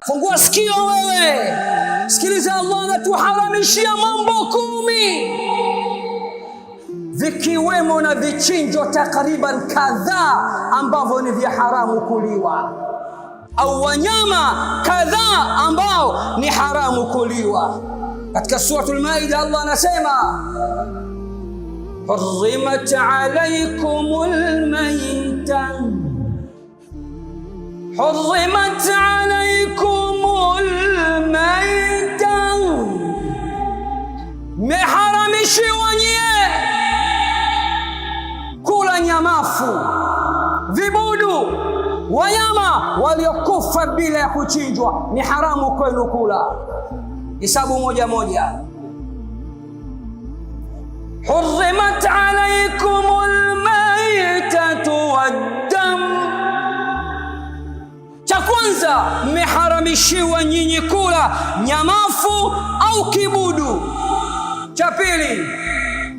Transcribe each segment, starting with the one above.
Fungua sikio wewe, sikiliza. Allah anatuharamishia mambo 10 vikiwemo na vichinjo takriban kadhaa ambavyo ni vya haramu kuliwa, au wanyama kadhaa ambao ni haramu kuliwa. Katika suratul Maida Allah anasema hurrimat alaykumul mayta hurrimat alaykumul mayta, meharamishiwa nyie kula nyamafu, vibudu, wanyama waliokufa bila ya kuchinjwa, ni haramu kwenu kula. Hisabu moja moja. Hurrimat alaykumul maytatu waddam, cha kwanza mmeharamishiwa nyinyi kula nyamafu au kibudu. Cha pili,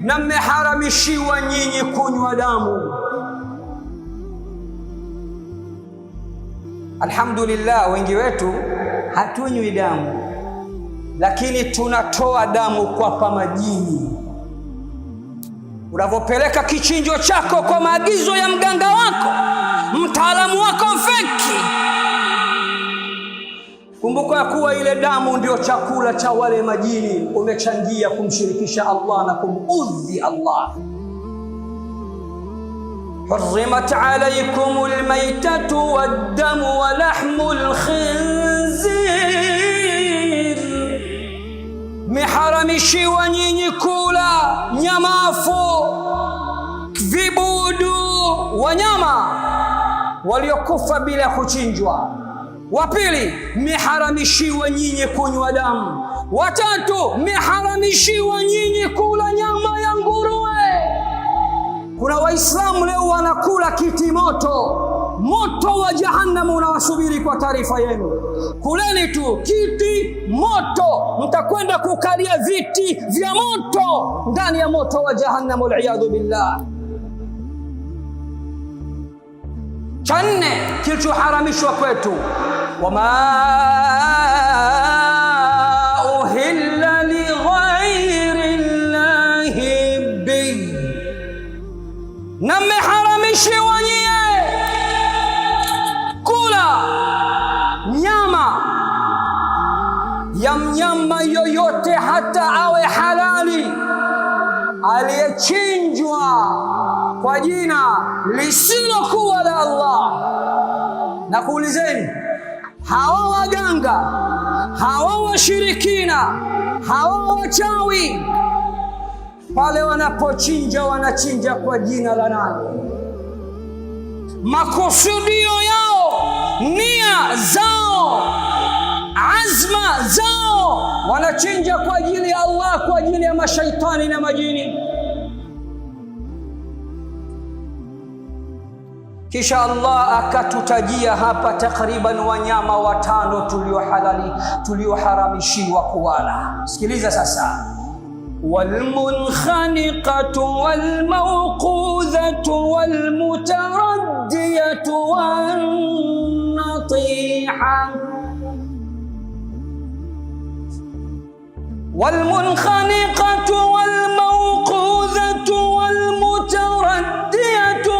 na mmeharamishiwa nyinyi kunywa damu. Alhamdulillah, wengi wetu hatunywi damu, lakini tunatoa damu kwa majini. Unapopeleka kichinjo chako kwa maagizo ya mganga wako, mtaalamu wako feki, kumbuka kuwa ile damu ndio chakula cha wale majini. Umechangia kumshirikisha Allah na kumuudhi Allah. Hurrimat alaykumul maytatu waddamu wa lahmul khinzir, meharamishiwa nyinyi kula nyamafu, vibudu, wanyama waliokufa bila kuchinjwa. Wa pili, meharamishiwa nyinyi kunywa damu. Wa tatu, meharamishiwa nyinyi kula nyama ya nguruwe. Kuna Waislamu leo wanakula kiti moto, moto wa Jahannam unawasubiri. Kwa taarifa yenu, kuleni tu kiti moto, mtakwenda kukalia viti vya moto ndani ya moto wa Jahannam, waliyadhu billah. Cha nne kilichoharamishwa kwetu, wama uhilla li ghairi llahi bi, na mmeharamishiwa nyie kula nyama ya mnyama yoyote, hata awe halali, aliyechinjwa kwa jina lisilokuwa la Allah. Na kuulizeni, hawa waganga, hawa washirikina, hawa wachawi, pale wanapochinja wanachinja kwa jina la nani? Makusudio yao, nia zao, azma zao, wanachinja kwa ajili ya Allah, kwa ajili ya mashaitani na majini. Kisha Allah akatutajia hapa takriban wanyama 5 tulioharamishiwa kuwala. Sikiliza sasa: walmunkhaniqatu walmawqudhatu walmutaraddiyatu wannatiha. Walmunkhaniqatu walmawqudhatu walmutaraddiyatu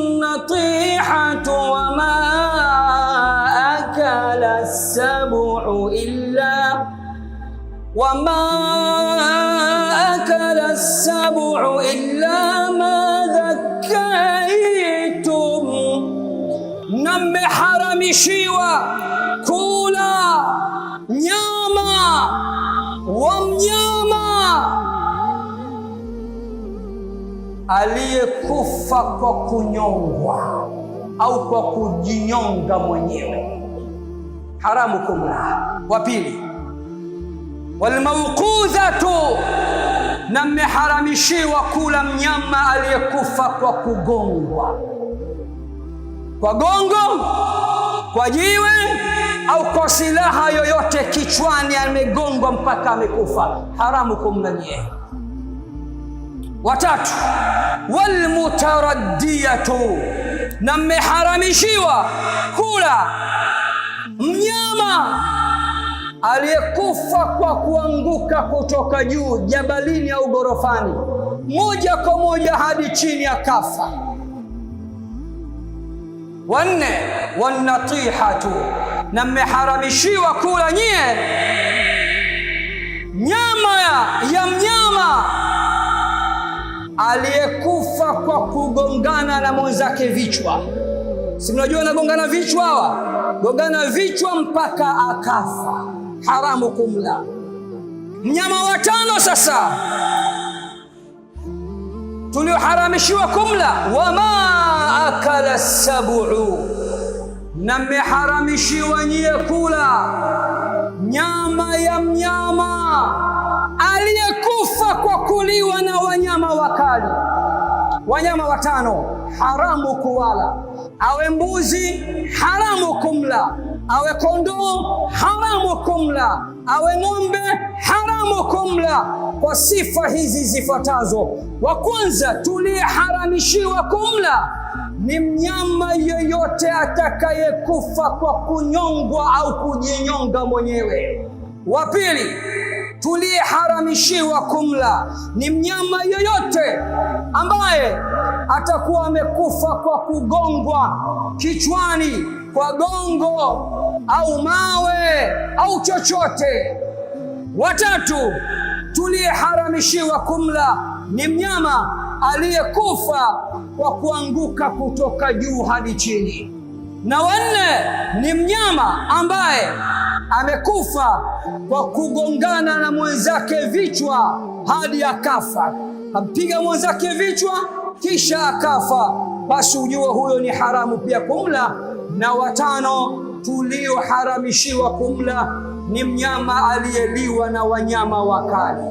والنطيحة وما أكل السبع إلا ما ذكيتم، نم حرمشيوا كولا nyama wa mnyama aliyekufa kwa kunyongwa au kwa kujinyonga mwenyewe, haramu kumla. Wa pili, walmawqudhatu, na mmeharamishiwa kula mnyama aliyekufa kwa kugongwa, kwa gongo, kwa jiwe au kwa silaha yoyote kichwani, amegongwa mpaka amekufa, haramu kumla nyie. Watatu, walmutaraddiyatu, na mmeharamishiwa kula mnyama aliyekufa kwa kuanguka kutoka juu jabalini au gorofani moja kwa moja hadi chini akafa. Wanne, wannatihatu, na mmeharamishiwa kula nyie nyama ya mnyama aliyekufa kwa kugongana na mwenzake vichwa. Si mnajua anagongana vichwa hawa? Gongana vichwa mpaka akafa, haramu kumla. Mnyama wa tano sasa tulioharamishiwa kumla, wama akala sab'u, na mmeharamishiwa nyie kula nyama ya mnyama aliyekufa kwa kuliwa na wanyama wakali. Wanyama watano haramu kuwala: awe mbuzi haramu kumla, awe kondoo haramu kumla, awe ng'ombe haramu kumla, kwa sifa hizi zifuatazo. Wa kwanza tuliyeharamishiwa kumla ni mnyama yeyote atakayekufa kwa kunyongwa au kujinyonga mwenyewe. Wa pili tuliyeharamishiwa kumla ni mnyama yeyote ambaye atakuwa amekufa kwa kugongwa kichwani kwa gongo au mawe au chochote. Watatu tuliyeharamishiwa kumla ni mnyama aliyekufa kwa kuanguka kutoka juu hadi chini. Na wanne ni mnyama ambaye amekufa kwa kugongana na mwenzake vichwa hadi akafa, kampiga mwenzake vichwa kisha akafa, basi ujue huyo ni haramu pia kumla. Na watano tulioharamishiwa kumla ni mnyama aliyeliwa na wanyama wakali.